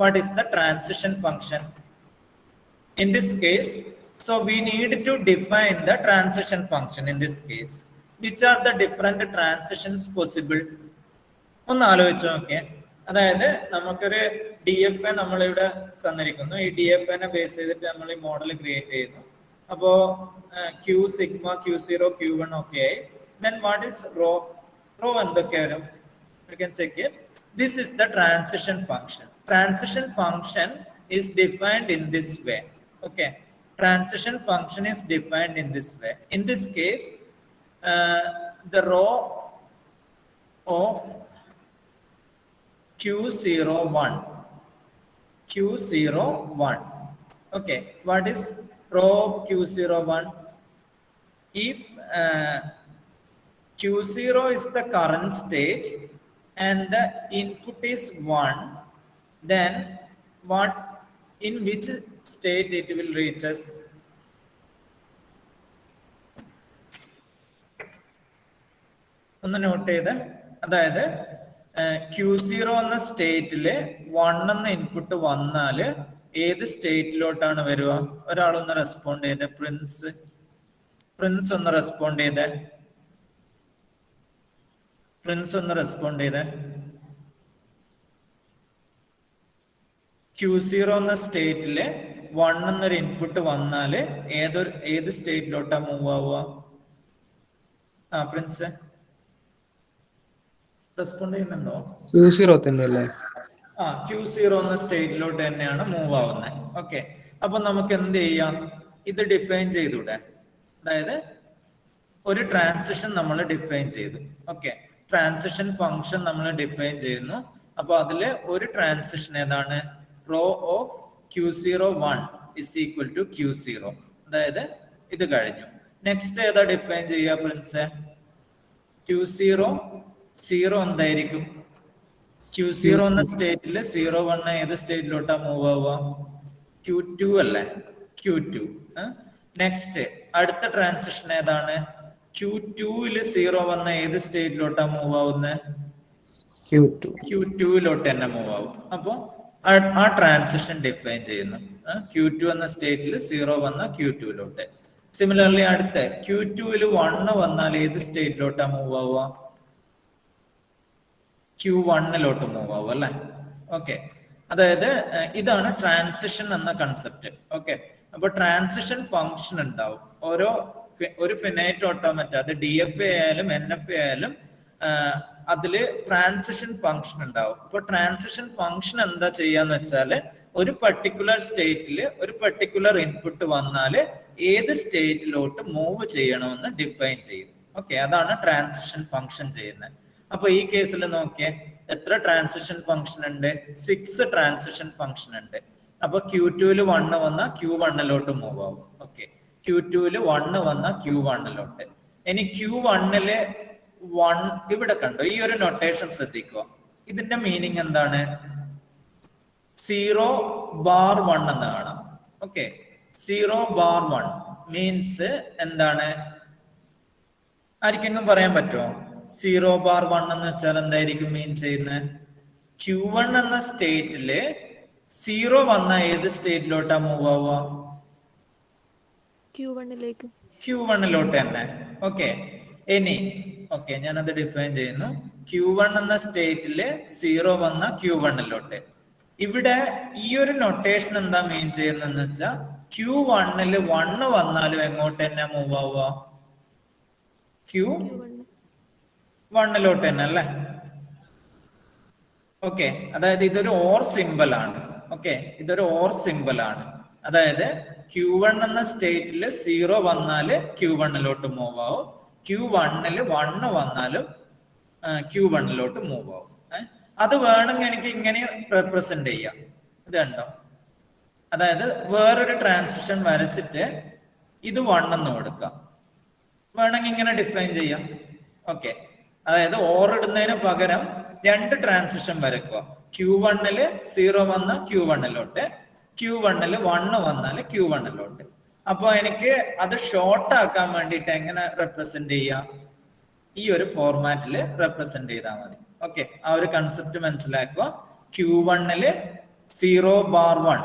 What is the transition function? In this case, so we need to define the transition function in this case. Which are the different transitions possible? ഒന്ന് ആലോചിച്ച് നോക്കിയേ. അതായത് നമുക്കൊരു DFA നമ്മളിവിടെ തന്നിരിക്കുന്നു. ഈ DFA ബേസ് ചെയ്തിട്ട് നമ്മൾ ഈ മോഡൽ ക്രിയേറ്റ് ചെയ്യുന്നു. അപ്പോൾ Q സിഗ്മ Q0 Q1 ഒക്കെ ആയി. Then what is rho? Rho എന്തൊക്കെ വരും? You can check it. This is the transition function. Transition function is defined in this way. Okay, transition function is defined in this way. In this case, the rho of Q01. Okay, what is rho of Q01? If Q0 is the current state and the input is 1, then what, in which state it will reach us? ഒന്ന് നോട്ട് ചെയ്ത്, അതായത് Q0 എന്ന സ്റ്റേറ്റില് 1 എന്ന ഇൻപുട്ട് വന്നാല് ഏത് സ്റ്റേറ്റിലോട്ടാണ് വരിക? ഒരാളൊന്ന് റെസ്പോണ്ട് ചെയ്ത്. പ്രിൻസ് ഒന്ന് റെസ്പോണ്ട് ചെയ്ത്. Q0 എന്ന സ്റ്റേറ്റില് 1 എന്നൊരു ഇൻപുട്ട് വന്നാല് ഏത് സ്റ്റേറ്റിലോട്ടാ മൂവ് ആവുക? പ്രിൻസ് റെസ്പോണ്ട് ചെയ്യുന്നുണ്ടോ? Q0 എന്ന സ്റ്റേറ്റിലോട്ട് തന്നെയാണ് മൂവ് ആവുന്നത്. ഓക്കെ, അപ്പൊ നമുക്ക് എന്ത് ചെയ്യാം? ഇത് ഡിഫൈൻ ചെയ്തൂടെ? അതായത് ഒരു ട്രാൻസിഷൻ നമ്മൾ ഡിഫൈൻ ചെയ്തു. ഓക്കെ, ട്രാൻസിഷൻ ഫംഗ്ഷൻ നമ്മൾ ഡിഫൈൻ ചെയ്യുന്നു. അപ്പൊ അതില് ഒരു ട്രാൻസിഷൻ ഏതാണ്? Rho of Q01 is equal to Q0. അതായത് ഇത് കഴിഞ്ഞു. നെക്സ്റ്റ് ഏതാ ഡിഫൈൻ ചെയ്യുക പ്രിൻസ്? Q0 എന്തായിരിക്കും? Q0 എന്ന സ്റ്റേറ്റില് 01 ഏത് സ്റ്റേറ്റിലോട്ടാ മൂവ് ആവുക? Q2 അല്ലേ? Q2. നെക്സ്റ്റ് അടുത്ത ട്രാൻസിഷൻ ഏതാണ്? Q2-ല് 01 ഏത് സ്റ്റേറ്റിലോട്ടാ മൂവ് ആവുന്നത്? Q2-ലോട്ട് തന്നെ മൂവ് ആവും. അപ്പൊ ആ ട്രാൻസിഷൻ ഡിഫൈൻ ചെയ്യുന്നു. Q2 എന്ന സ്റ്റേറ്റിൽ 01 Q2-ലോട്ട്. സിമിലർലി അടുത്ത Q2-ല് 1 വന്നാൽ ഏത് സ്റ്റേറ്റിലോട്ടാ മൂവ് ആവുക? Q1-ലോട്ട് മൂവ് ആവും അല്ലെ? ഓക്കെ, അതായത് ഇതാണ് ട്രാൻസിഷൻ എന്ന കൺസെപ്റ്റ്. ഓക്കെ, അപ്പൊ ട്രാൻസിഷൻ ഫംഗ്ഷൻ ഉണ്ടാവും. ഒരു ഫിനൈറ്റ് ഓട്ടോമാറ്റ, അത് DFA ആയാലും NFA ആയാലും അതില് ട്രാൻസിഷൻ ഫംഗ്ഷൻ ഉണ്ടാവും. അപ്പൊ ട്രാൻസിഷൻ ഫംഗ്ഷൻ എന്താ ചെയ്യാന്ന് വെച്ചാല് ഒരു പർട്ടിക്കുലർ സ്റ്റേറ്റില് ഒരു പർട്ടിക്കുലർ ഇൻപുട്ട് വന്നാല് ഏത് സ്റ്റേറ്റിലോട്ട് മൂവ് ചെയ്യണമെന്ന് ഡിഫൈൻ ചെയ്യും. ഓക്കെ, അതാണ് ട്രാൻസിഷൻ ഫംഗ്ഷൻ ചെയ്യുന്നത്. അപ്പൊ ഈ കേസിൽ നോക്കിയേ, എത്ര ട്രാൻസിഷൻ ഫംഗ്ഷൻ ഉണ്ട്? 6 ട്രാൻസിഷൻ ഫംഗ്ഷൻ ഉണ്ട്. അപ്പൊ Q2-ല് 1 വന്ന Q1-ലോട്ട് മൂവ് ആവും. ഓക്കെ, Q2-ല് 1 വന്ന Q1-ലോട്ട്. ഇനി Q1-ല് 1 ഇവിടെ കണ്ടോ? ഈ ഒരു നൊട്ടേഷൻ ശ്രദ്ധിക്കുക. ഇതിന്റെ മീനിങ് എന്താണ്? 0 bar 1 എന്ന് കാണാം. ഓക്കെ, 0 bar 1 മീൻസ് എന്താണ്? ആർക്കെങ്കിലും പറയാൻ പറ്റുമോ? 0 bar 1 എന്ന് വെച്ചാൽ എന്തായിരിക്കും മീൻ ചെയ്യുന്നത്? Q1 എന്ന സ്റ്റേറ്റില് 0 വന്ന ഏത് സ്റ്റേറ്റിലോട്ടാ മൂവ് ആവുക? Q1 തന്നെ. ഓക്കെ, ഇനി ഓക്കെ ഞാനത് ഡിഫൈൻ ചെയ്യുന്നു. Q1 എന്ന സ്റ്റേറ്റില് 0 വന്ന Q1. ഇവിടെ ഈ ഒരു നൊട്ടേഷൻ എന്താ മീൻ ചെയ്യുന്നതെന്ന് വെച്ചാൽ Q1 1 വന്നാലും എങ്ങോട്ട് തന്നെ മൂവ് ആവുക? Q1 തന്നെ അല്ലേ? ഓക്കെ, അതായത് ഇതൊരു ഓർ സിമ്പിൾ ആണ്. ഓക്കെ, ഇതൊരു ഓർ സിമ്പിൾ ആണ്. അതായത് Q1 എന്ന സ്റ്റേറ്റില് 0 വന്നാല് Q1 മൂവ് ആവും, Q1 1 വന്നാലും Q1 മൂവ് ആവും. അത് വേണമെങ്കിൽ എനിക്ക് ഇങ്ങനെ റെപ്രസെന്റ് ചെയ്യാം. ഇത് കണ്ടോ? അതായത് വേറൊരു ട്രാൻസിഷൻ വരച്ചിട്ട് ഇത് 1 എന്ന് കൊടുക്കാം. വേണമെങ്കിൽ ഇങ്ങനെ ഡിഫൈൻ ചെയ്യാം. ഓക്കെ, അതായത് ഓർ ഇടുന്നതിന് പകരം 2 ട്രാൻസിഷൻ വരക്കുക. Q1 0 വന്ന Q1, Q1 1 വന്നാൽ Q1. അപ്പൊ എനിക്ക് അത് ഷോർട്ട് ആക്കാൻ വേണ്ടിയിട്ട് എങ്ങനെ റെപ്രസെന്റ് ചെയ്യാം? ഈ ഒരു ഫോർമാറ്റിൽ റെപ്രസെന്റ് ചെയ്താൽ മതി. ഓക്കെ, ആ ഒരു കൺസെപ്റ്റ് മനസ്സിലാക്കുക. Q1 0 bar 1.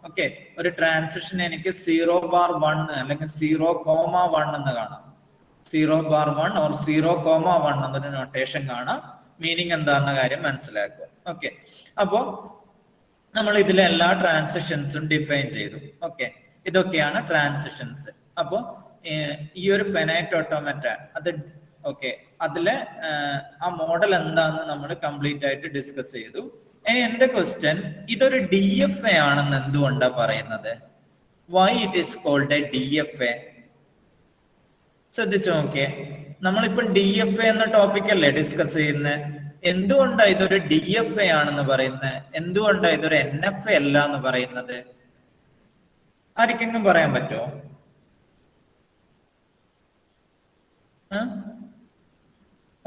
ഓക്കെ, ഒരു ട്രാൻസിഷൻ എനിക്ക് 0 bar 1 അല്ലെങ്കിൽ 0,1 എന്ന് കാണാം. 0 bar 1 or 0,1 എന്നൊരു നൊട്ടേഷൻ കാണാം. മീനിങ് എന്താന്ന കാര്യം മനസ്സിലാക്കുക. ഓക്കെ, അപ്പോ നമ്മൾ ഇതിലെ എല്ലാ ട്രാൻസിഷൻസും ഡിഫൈൻ ചെയ്തു. ഓക്കെ, ഇതൊക്കെയാണ് ട്രാൻസിഷൻസ്. അപ്പോ ഈ ഒരു ഫിനൈറ്റ് ഓട്ടോമാറ്റ അത് ഓക്കെ, അതിലെ ആ മോഡൽ എന്താന്ന് നമ്മൾ കംപ്ലീറ്റ് ആയിട്ട് ഡിസ്കസ് ചെയ്തു. ഇനി എന്റെ ക്വസ്റ്റ്യൻ, ഇതൊരു DFA ആണെന്ന് എന്തുകൊണ്ടാ പറയുന്നത്? Why it is called a DFA? ശ്രദ്ധിച്ചു നോക്കിയേ, നമ്മളിപ്പം DFA എന്ന ടോപ്പിക് അല്ലേ ഡിസ്കസ് ചെയ്യുന്നത്. എന്തുകൊണ്ടാ ഇതൊരു DFA ആണെന്ന് പറയുന്നത്? എന്തുകൊണ്ടാ ഇതൊരു NFA അല്ല എന്ന് പറയുന്നത്? ആർക്കെങ്കിലും പറയാൻ പറ്റുമോ?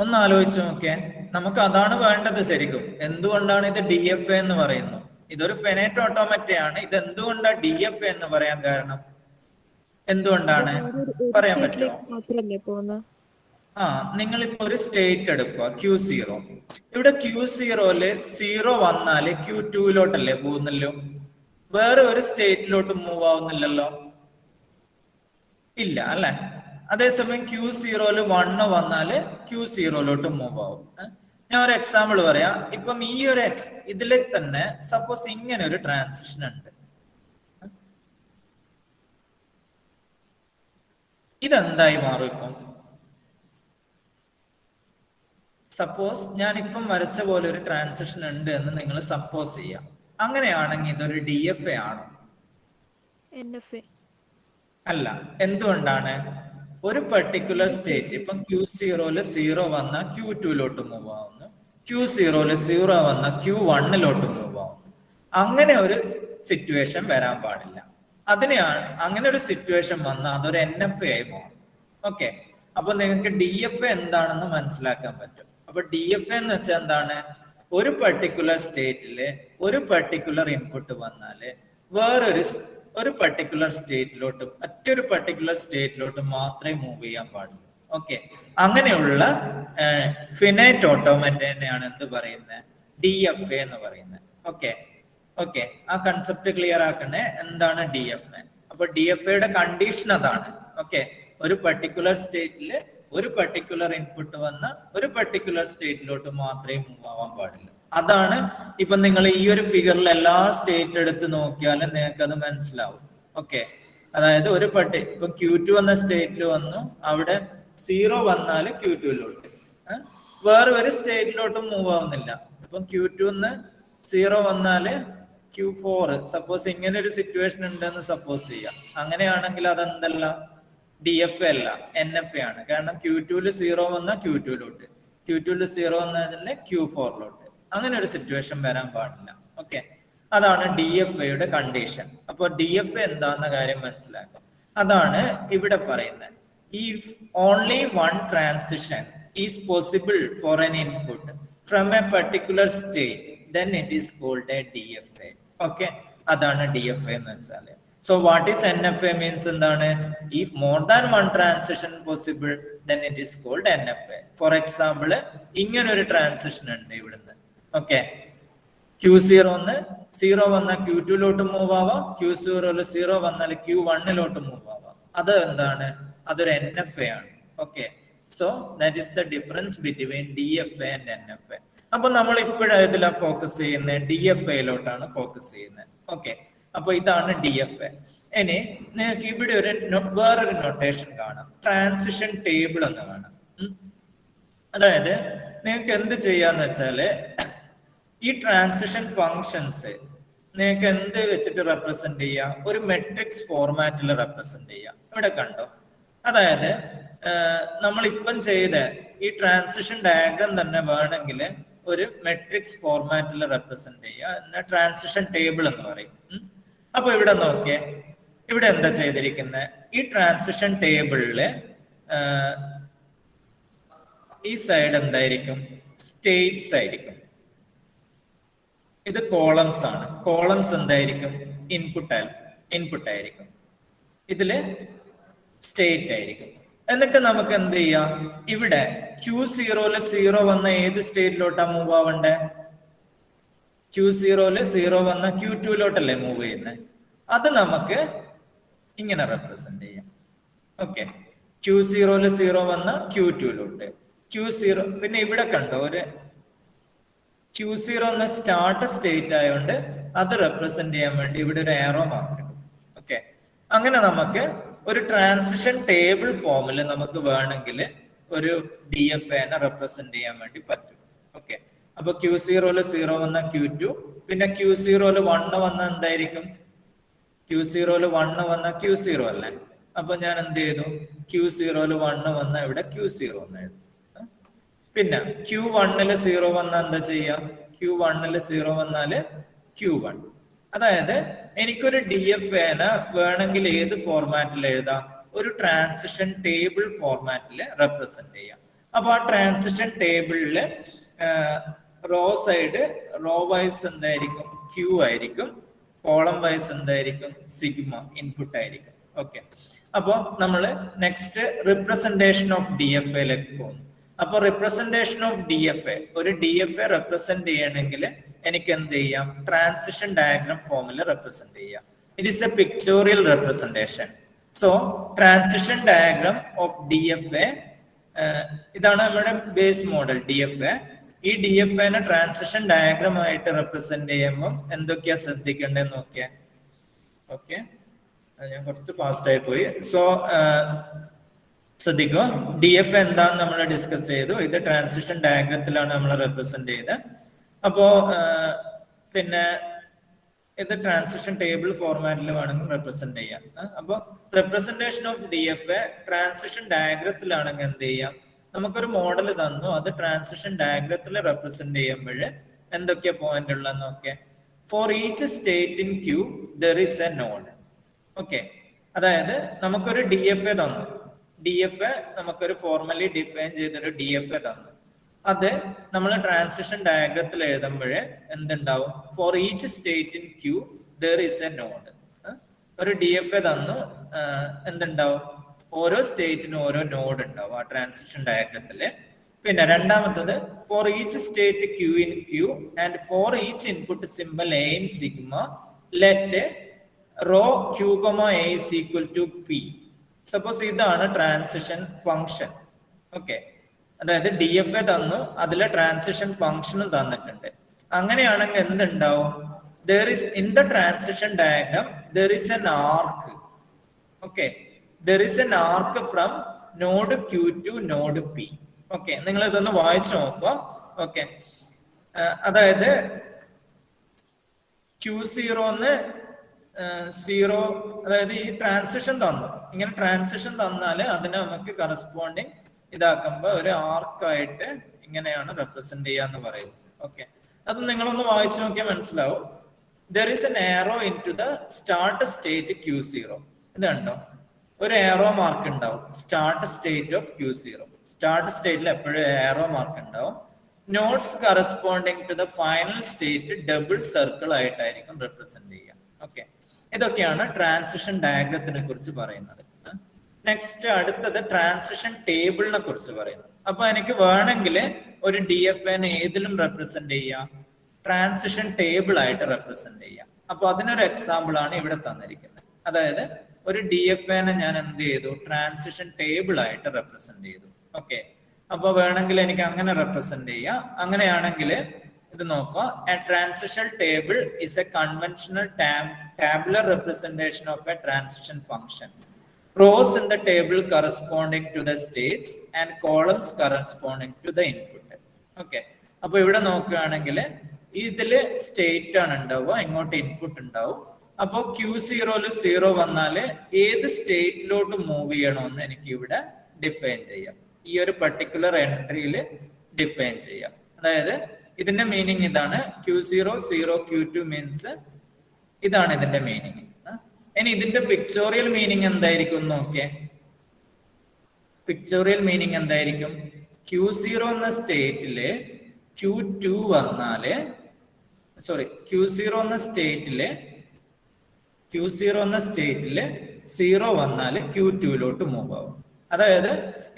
ഒന്ന് ആലോചിച്ച് നോക്കിയേ. നമുക്ക് അതാണ് വേണ്ടത് ശരിക്കും. എന്തുകൊണ്ടാണ് ഇത് DFA എന്ന് പറയുന്നത്? ഇതൊരു ഫിനൈറ്റ് ഓട്ടോമാറ്റയാണ്. ഇത് എന്തുകൊണ്ടാ DFA എന്ന് പറയാൻ കാരണം? എന്തുകൊണ്ടാണ് പറയാൻ പറ്റുമോ? നിങ്ങളിപ്പോ ഒരു സ്റ്റേറ്റ് എടുക്കുക, Q0. ഇവിടെ Q0 0 വന്നാല് Q2 പോകുന്നല്ലോ. വേറെ ഒരു സ്റ്റേറ്റിലോട്ട് മൂവ് ആവുന്നില്ലല്ലോ, ഇല്ല അല്ലെ? അതേസമയം Q0 1 വന്നാല് Q0 മൂവ് ആവും. ഞാൻ ഒരു എക്സാമ്പിൾ പറയാം. ഇപ്പം ഈ ഒരു ഇതിൽ തന്നെ സപ്പോസ് ഇങ്ങനെ ഒരു ട്രാൻസിഷൻ ഉണ്ട്. ഇതെന്തായി മാറും? ഇപ്പം സപ്പോസ് ഞാൻ ഇപ്പം വരച്ച പോലെ ഒരു ട്രാൻസിഷൻ ഉണ്ട് എന്ന് നിങ്ങൾ സപ്പോസ് ചെയ്യാം. അങ്ങനെയാണെങ്കിൽ ഇതൊരു DFA ആണോ? അല്ല. എന്തുകൊണ്ടാണ്? ഒരു പെർട്ടിക്കുലർ സ്റ്റേറ്റ് ഇപ്പം Q0 0 വന്ന Q2 മൂവ് ആവുന്നു, Q0 0 വന്ന Q1 മൂവ് ആവുന്നു. അങ്ങനെ ഒരു സിറ്റുവേഷൻ വരാൻ പാടില്ല. അങ്ങനെ ഒരു സിറ്റുവേഷൻ വന്നാൽ അതൊരു NFA ആയി മാറും. ഓക്കെ, അപ്പൊ നിങ്ങൾക്ക് DFA എന്താണെന്ന് മനസ്സിലാക്കാൻ പറ്റും. അപ്പൊ DFA എന്ന് വെച്ചാൽ എന്താണ്? ഒരു പെർട്ടിക്കുലർ സ്റ്റേറ്റില് ഒരു പെർട്ടിക്കുലർ ഇൻപുട്ട് വന്നാല് ഒരു പെർട്ടിക്കുലർ സ്റ്റേറ്റിലോട്ട് മറ്റൊരു പെർട്ടിക്കുലർ സ്റ്റേറ്റിലോട്ട് മാത്രമേ മൂവ് ചെയ്യാൻ പാടുള്ളൂ. ഓക്കെ, അങ്ങനെയുള്ള ഫിനൈറ്റ് ഓട്ടോമാറ്റനെയാണ് എന്ത് പറയുന്നത്? DFA എന്ന് പറയുന്നത്. ഓക്കെ, ആ കൺസെപ്റ്റ് ക്ലിയർ ആക്കണേ. എന്താണ് DFA? അപ്പൊ DFAയുടെ കണ്ടീഷൻ അതാണ്. ഓക്കെ, ഒരു പെർട്ടിക്കുലർ സ്റ്റേറ്റില് ഒരു പെർട്ടിക്കുലർ ഇൻപുട്ട് വന്ന ഒരു പെർട്ടിക്കുലർ സ്റ്റേറ്റിലോട്ട് മാത്രമേ മൂവ് ആവാൻ പാടില്ല. അതാണ് ഇപ്പൊ നിങ്ങൾ ഈ ഒരു ഫിഗറിൽ എല്ലാ സ്റ്റേറ്റ് എടുത്ത് നോക്കിയാലും നിങ്ങൾക്ക് അത് മനസ്സിലാവും. ഓക്കെ, അതായത് ഒരു ഇപ്പൊ Q2 എന്ന സ്റ്റേറ്റിൽ വന്നു, അവിടെ 0 വന്നാല് Q2 വേറെ ഒരു സ്റ്റേറ്റിലോട്ടും മൂവ് ആവുന്നില്ല. ഇപ്പൊ Q2 0 വന്നാല് Q4 സപ്പോസ് ഇങ്ങനെ ഒരു സിറ്റുവേഷൻ ഉണ്ടെന്ന് സപ്പോസ് ചെയ്യാം. അങ്ങനെയാണെങ്കിൽ അതെന്തല്ല? DFA അല്ല, NFA ആണ്. കാരണം Q2 0 വന്ന Q2 Q2 0 വന്നതിന് Q4 അങ്ങനെ ഒരു സിറ്റുവേഷൻ വരാൻ പാടില്ല. ഓക്കെ, അതാണ് DFAയുടെ കണ്ടീഷൻ. അപ്പോൾ DFA എന്താന്ന കാര്യം മനസ്സിലാക്കാം. അതാണ് ഇവിടെ പറയുന്നത്. If only one transition is possible for an input from a particular state, then it is called a DFA. Okay, അതാണ് DFA എന്ന് വെച്ചാൽ. So what is NFA means എന്താണ്? If more than one transition possible then it is called NFA. For example, ഇങ്ങനെ ഒരു ട്രാൻസിഷൻ ഉണ്ട് ഇവിടുന്ന്. ഓക്കെ, Q0 0 വന്നാൽ Q2 മൂവ് ആവാം, Q0 0 വന്നാൽ Q1 മൂവ് ആവാം. അത് എന്താണ്? അതൊരു NFA ആണ്. Okay, so that is the difference between DFA and NFA. അപ്പൊ നമ്മൾ ഇപ്പോഴും ഇതിലാണ് ഫോക്കസ് ചെയ്യുന്നത്, DFAയിലോട്ടാണ് ഫോക്കസ് ചെയ്യുന്നത്. ഓക്കെ, അപ്പൊ ഇതാണ് DFA. ഇനി നിങ്ങൾക്ക് ഇവിടെ വേറൊരു നൊട്ടേഷൻ കാണാം, ട്രാൻസിഷൻ ടേബിൾ എന്ന് കാണാം. അതായത് നിങ്ങൾക്ക് എന്ത് ചെയ്യാന്ന് വെച്ചാല്, ഈ ട്രാൻസിഷൻ ഫങ്ഷൻസ് നിങ്ങൾക്ക് എന്ത് വെച്ചിട്ട് റെപ്രസെന്റ് ചെയ്യാം? ഒരു മെട്രിക്സ് ഫോർമാറ്റിൽ റെപ്രസെന്റ് ചെയ്യാം. ഇവിടെ കണ്ടോ? അതായത് നമ്മളിപ്പം ചെയ്ത ഈ ട്രാൻസിഷൻ ഡയഗ്രാം തന്നെ വേണമെങ്കിൽ ഒരു മെട്രിക്സ് ഫോർമാറ്റിൽ റെപ്രസെന്റ് ചെയ്യുക, ട്രാൻസിഷൻ ടേബിൾ എന്ന് പറയും. അപ്പൊ ഇവിടെ നോക്കിയേ, ഇവിടെ എന്താ ചെയ്തിരിക്കുന്നത്? ഈ ട്രാൻസിഷൻ ടേബിളില് ഈ സൈഡ് എന്തായിരിക്കും? സ്റ്റേറ്റ്സ് ആയിരിക്കും. ഇത് കോളംസ് ആണ്. കോളംസ് എന്തായിരിക്കും? ഇൻപുട്ട് ആയിരിക്കും. ഇതില് സ്റ്റേറ്റ് ആയിരിക്കും. എന്നിട്ട് നമുക്ക് എന്ത് ചെയ്യാം? ഇവിടെ Q0 0 വന്ന ഏത് സ്റ്റേറ്റിലോട്ടാ മൂവ് ആവണ്ടേ? Q0 0 വന്ന Q2 മൂവ് ചെയ്യുന്നത്. അത് നമുക്ക് ഇങ്ങനെ റെപ്രസെന്റ് ചെയ്യാം. ഓക്കെ, Q0 0 വന്ന Q2 Q0. പിന്നെ ഇവിടെ കണ്ടോ, ഒരു Q0 സ്റ്റാർട്ട് സ്റ്റേറ്റ് ആയതുകൊണ്ട് അത് റെപ്രസെന്റ് ചെയ്യാൻ വേണ്ടി ഇവിടെ ഒരു ആരോ മാർക്ക് ഇടും. ഓക്കെ, അങ്ങനെ നമുക്ക് ഒരു ട്രാൻസിഷൻ ടേബിൾ ഫോമിൽ നമുക്ക് വേണമെങ്കിൽ ഒരു DFAനെ റെപ്രസെന്റ് ചെയ്യാൻ വേണ്ടി പറ്റും. ഓക്കെ, അപ്പൊ Q0 0 വന്ന Q2, പിന്നെ Q0 1 വന്ന എന്തായിരിക്കും? Q0 1 വന്ന Q0 അല്ലേ? അപ്പൊ ഞാൻ എന്ത് ചെയ്തു? Q0 1 വന്ന ഇവിടെ Q0 എന്ന് എഴുതും. പിന്നെ Q1 0 വന്ന എന്താ ചെയ്യാ? Q1 0 വന്നാല് Q1. അതായത് എനിക്കൊരു DFAനെ വേണമെങ്കിൽ ഏത് ഫോർമാറ്റിൽ എഴുതാം? ഒരു ട്രാൻസിഷൻ ടേബിൾ ഫോർമാറ്റിൽ റെപ്രസെന്റ് ചെയ്യാം. അപ്പൊ ആ ട്രാൻസിഷൻ ടേബിളില് റോ സൈഡ് റോ വൈസ് എന്തായിരിക്കും? Q ആയിരിക്കും. കോളം വൈസ് എന്തായിരിക്കും? സിഗ്മ ഇൻപുട്ട് ആയിരിക്കും. ഓക്കെ, അപ്പൊ നമ്മള് നെക്സ്റ്റ് റിപ്രസെന്റേഷൻ ഓഫ് DFAയിലേക്ക് പോകുന്നു. അപ്പൊ റിപ്രസെന്റേഷൻ ഓഫ് DFA, ഒരു DFA റെപ്രസെന്റ് ചെയ്യണമെങ്കിൽ എനിക്ക് എന്ത് ചെയ്യാം? ട്രാൻസിഷൻ ഡയഗ്രാം ഫോമിൽ റെപ്രസെന്റ് ചെയ്യാം. It is a pictorial representation. So transition diagram of DFA, ഇതാണ് നമ്മുടെ ബേസ് മോഡൽ DFA. ഈ DFAനെ ട്രാൻസിഷൻ ഡയഗ്രാം ആയിട്ട് റെപ്രസെന്റ് ചെയ്യുമ്പോൾ എന്തൊക്കെയാ ശ്രദ്ധിക്കേണ്ടതെന്ന് നോക്കിയാൽ. ഓക്കെ, ഞാൻ കുറച്ച് ഫാസ്റ്റ് ആയി പോയി. സോ ശ്രദ്ധിക്കുക, DFA എന്താന്ന് നമ്മൾ ഡിസ്കസ് ചെയ്തു. ഇത് ട്രാൻസിഷൻ ഡയഗ്രത്തിലാണ് നമ്മൾ റെപ്രസെന്റ് ചെയ്തത്. അപ്പോ പിന്നെ ഇത് ട്രാൻസിഷൻ ടേബിൾ ഫോർമാറ്റിൽ വേണമെങ്കിൽ റെപ്രസെന്റ് ചെയ്യാം. അപ്പൊ റെപ്രസെന്റേഷൻ ഓഫ് DFA ട്രാൻസിഷൻ ഡയഗ്രത്തിലാണെങ്കിൽ എന്ത് ചെയ്യാം? നമുക്കൊരു മോഡൽ തന്നു, അത് ട്രാൻസിഷൻ ഡയഗ്രത്തിൽ റെപ്രസെന്റ് ചെയ്യുമ്പോൾ എന്തൊക്കെ പോയിന്റ് ഉള്ളതെന്ന് നോക്കിയാൽ, four each state in Q there is A node. Okay, അതായത് നമുക്കൊരു DFA തന്നു. DFA നമുക്കൊരു ഫോർമലി ഡിഫൈൻ ചെയ്തൊരു DFA തന്നു. അത് നമ്മൾ ട്രാൻസിഷൻ ഡയഗ്രത്തിൽ എഴുതുമ്പോൾ എന്തുണ്ടാവും? Four each state in Q there is A node. ഒരു DFA തന്നു, എന്തുണ്ടാവും? ഓരോ സ്റ്റേറ്റിനും ഓരോ നോഡ് ഉണ്ടാവും ആ ട്രാൻസിഷൻ ഡയഗ്രത്തില്. പിന്നെ രണ്ടാമത്തത്, for each state Q in Q and for each input symbol A in sigma let rho Q, A is equal to P. Suppose ഇതാണ് ട്രാൻസിഷൻ ഫംഗ്ഷൻ. ഓക്കെ, അതായത് DFA തന്നു, അതിലെ ട്രാൻസിഷൻ ഫംഗ്ഷനും തന്നിട്ടുണ്ട്. അങ്ങനെയാണെങ്കിൽ എന്തുണ്ടാവും? there is in the transition diagram there is an arc. Okay, there is an arc from node Q to node P. Okay, നിങ്ങൾ ഇതൊന്ന് വായിച്ചു നോക്കുക. ഓക്കെ, അതായത് Q0 0, അതായത് ഈ ട്രാൻസിഷൻ തന്നു. ഇങ്ങനെ ട്രാൻസിഷൻ തന്നാൽ അതിനെ നമുക്ക് കറസ്പോണ്ടിങ് ഇതാക്കുമ്പോൾ ഒരു ആർക്കായിട്ട് ഇങ്ങനെയാണ് റെപ്രസെന്റ് ചെയ്യാന്ന് പറയുന്നത്. ഓക്കെ, അത് നിങ്ങളൊന്ന് വായിച്ചു നോക്കിയാൽ മനസ്സിലാവും. there is an arrow into the start state Q0. ഇത് കണ്ടോ, ഒരു ആരോ മാർക്ക് ഉണ്ടാവും start state of Q0. Start സ്റ്റേറ്റിൽ എപ്പോഴും ആരോ മാർക്ക് ഉണ്ടാവും. Notes corresponding to the final state double circle ആയിട്ടായിരിക്കും റെപ്രസെന്റ് ചെയ്യുക. ഓക്കെ, ഇതൊക്കെയാണ് ട്രാൻസിഷൻ ഡയഗ്രത്തിനെ കുറിച്ച് പറയുന്നത്. നെക്സ്റ്റ് അടുത്തത് ട്രാൻസിഷൻ ടേബിളിനെ കുറിച്ച് പറയുന്നത്. അപ്പൊ എനിക്ക് വേണമെങ്കിൽ ഒരു ഡി എഫ് എനെ ഏതിലും റെപ്രസെന്റ് ചെയ്യാം, ട്രാൻസിഷൻ ടേബിൾ ആയിട്ട് റെപ്രസെന്റ് ചെയ്യാം. അപ്പൊ അതിനൊരു എക്സാമ്പിൾ ആണ് ഇവിടെ തന്നിരിക്കുന്നത്. അതായത് ഒരു ഡി എഫ് എനെ ഞാൻ എന്ത് ചെയ്തു, ട്രാൻസിഷൻ ടേബിൾ ആയിട്ട് റെപ്രസെന്റ് ചെയ്തു. ഓക്കെ, അപ്പൊ വേണമെങ്കിൽ എനിക്ക് അങ്ങനെ റെപ്രസെന്റ് ചെയ്യാം. അങ്ങനെയാണെങ്കിൽ ഇത് നോക്കുക, A transition table is A conventional tabular representation of A transition function. Rows in the table corresponding to the states and columns corresponding to the input. Okay, അപ്പൊ ഇവിടെ നോക്കുകയാണെങ്കിൽ ഇതില് സ്റ്റേറ്റ് ആണ് ഉണ്ടാവുക, ഇങ്ങോട്ട് ഇൻപുട്ട് ഉണ്ടാവും. അപ്പൊ Q0 0 വന്നാല് ഏത് സ്റ്റേറ്റിലോട്ട് മൂവ് ചെയ്യണമെന്ന് എനിക്ക് ഇവിടെ ഡിഫൈൻ ചെയ്യാം. ഈ ഒരു പർട്ടിക്കുലർ എൻട്രിയിൽ ഡിഫൈൻ ചെയ്യാം. അതായത് ഇതിന്റെ മീനിങ് ഇതാണ്, Q0 0 Q2 മീൻസ് ഇതാണ് ഇതിന്റെ മീനിങ്. ഇനി ഇതിന്റെ പിക്ചോറിയൽ മീനിങ് എന്തായിരിക്കും നോക്കിയേ. പിക്ചോറിയൽ മീനിങ് എന്തായിരിക്കും, Q0 എന്ന സ്റ്റേറ്റില് Q2 വന്നാല്, സോറി Q0 എന്ന സ്റ്റേറ്റില് 0 വന്നാല് Q2 മൂവ് ആവും. അതായത്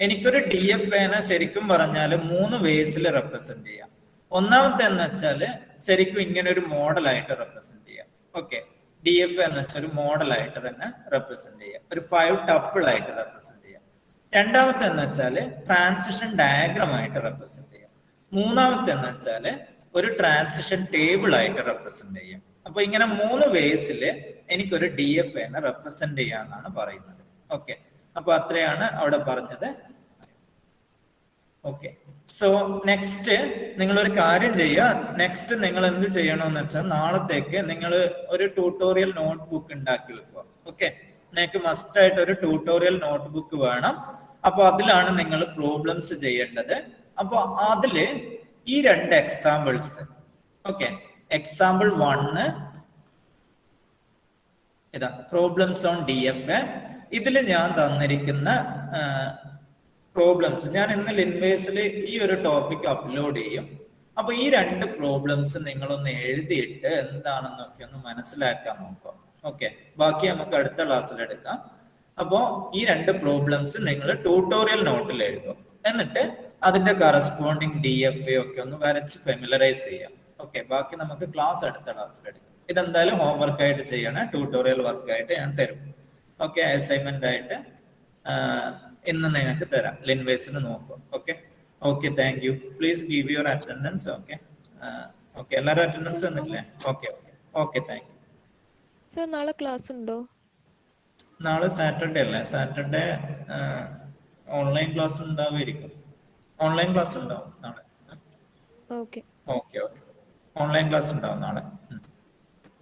എനിക്കൊരു ഡി എഫ് എനെ ശരിക്കും പറഞ്ഞാൽ 3 വേസിൽ റെപ്രസെന്റ് ചെയ്യാം. ഒന്നാമത്തെ എന്ന് വെച്ചാല് ശരിക്കും ഇങ്ങനെ ഒരു മോഡലായിട്ട് റെപ്രസെന്റ് ചെയ്യാം. ഓക്കെ, ഡി എഫ് എന്ന് വെച്ചാൽ ഒരു മോഡലായിട്ട് തന്നെ റെപ്രസെന്റ് ചെയ്യാം, ഒരു 5 ടപ്പിൾ ആയിട്ട് റെപ്രസെന്റ് ചെയ്യാം. രണ്ടാമത്തെ എന്ന് വെച്ചാല് ട്രാൻസിഷൻ ഡയഗ്രാം ആയിട്ട് റെപ്രസെന്റ് ചെയ്യാം. മൂന്നാമത്തെ എന്ന് വെച്ചാല് ഒരു ട്രാൻസിഷൻ ടേബിൾ ആയിട്ട് റെപ്രസെന്റ് ചെയ്യാം. അപ്പൊ ഇങ്ങനെ 3 വേസിൽ എനിക്കൊരു ഡി എഫ് എനെ റെപ്രസെന്റ് ചെയ്യാന്നാണ് പറയുന്നത്. ഓക്കെ, അപ്പൊ അത്രയാണ് അവിടെ പറഞ്ഞത്. ഓക്കെ, സോ നെക്സ്റ്റ് നിങ്ങൾ ഒരു കാര്യം ചെയ്യുക. നെക്സ്റ്റ് നിങ്ങൾ എന്ത് ചെയ്യണമെന്ന് വെച്ചാൽ നാളത്തേക്ക് നിങ്ങൾ ഒരു ട്യൂട്ടോറിയൽ നോട്ട് ബുക്ക് ഉണ്ടാക്കി വെക്കുക. ഓക്കെ, നിങ്ങൾക്ക് മസ്റ്റ് ആയിട്ട് ഒരു ട്യൂട്ടോറിയൽ നോട്ട് ബുക്ക് വേണം. അപ്പൊ അതിലാണ് നിങ്ങൾ പ്രോബ്ലംസ് ചെയ്യേണ്ടത്. അപ്പൊ അതില് ഈ 2 എക്സാമ്പിൾസ്, ഓക്കെ, എക്സാമ്പിൾ 1 ഇതാ problems on D F A. ഇതിൽ ഞാൻ തന്നിരിക്കുന്ന പ്രോബ്ലംസ് ഞാൻ ഇന്ന് ലിൻവേസിൽ ഈ ഒരു ടോപ്പിക് അപ്ലോഡ് ചെയ്യും. അപ്പൊ ഈ 2 പ്രോബ്ലംസ് നിങ്ങളൊന്ന് എഴുതിയിട്ട് എന്താണെന്നൊക്കെ ഒന്ന് മനസ്സിലാക്കാൻ നോക്കാം. ഓക്കെ, ബാക്കി നമുക്ക് അടുത്ത ക്ലാസ്സിൽ എടുക്കാം. അപ്പോ ഈ 2 പ്രോബ്ലംസ് നിങ്ങൾ ട്യൂട്ടോറിയൽ നോട്ടിൽ എഴുതും. എന്നിട്ട് അതിന്റെ കറസ്പോണ്ടിങ് ഡി എഫ് എ ഒക്കെ ഒന്ന് വരച്ച് ഫെമിലറൈസ് ചെയ്യാം. ഓക്കെ, ബാക്കി നമുക്ക് ക്ലാസ് അടുത്ത ക്ലാസ്സിൽ എടുക്കാം. ഇതെന്തായാലും ഹോംവർക്ക് ആയിട്ട് ചെയ്യണേ, ട്യൂട്ടോറിയൽ വർക്കായിട്ട് ഞാൻ തരും. ഓക്കെ, അസൈൻമെന്റ് ആയിട്ട് ഇന്ന് നിങ്ങൾക്ക് തരാം. ലിൻവേസിന് നോക്കും. Okay, okay, thank you. Please give your attendance. Okay, okay, എല്ലാവരും അറ്റൻഡൻസ് തന്നില്ലേ? Okay, okay, okay, thank you. Sir നാളെ ക്ലാസ് ഉണ്ടോ? നാളെ സാറ്റർഡേ അല്ലേ? സാറ്റർഡേ ഓൺലൈൻ ക്ലാസ് ഉണ്ടാവുമായിരിക്കും. ഓൺലൈൻ ക്ലാസ് ഉണ്ടാവും നാളെ. Okay, okay, okay, online class ഉണ്ടാവും നാളെ.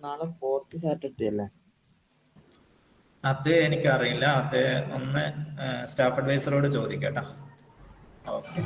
നാളെ 4th സാറ്റർഡേ അല്ലേ? അത് എനിക്കറിയില്ല. അത് ഒന്ന് സ്റ്റാഫ് അഡ്വൈസറോട് ചോദിക്കട്ടോ. ഓക്കെ.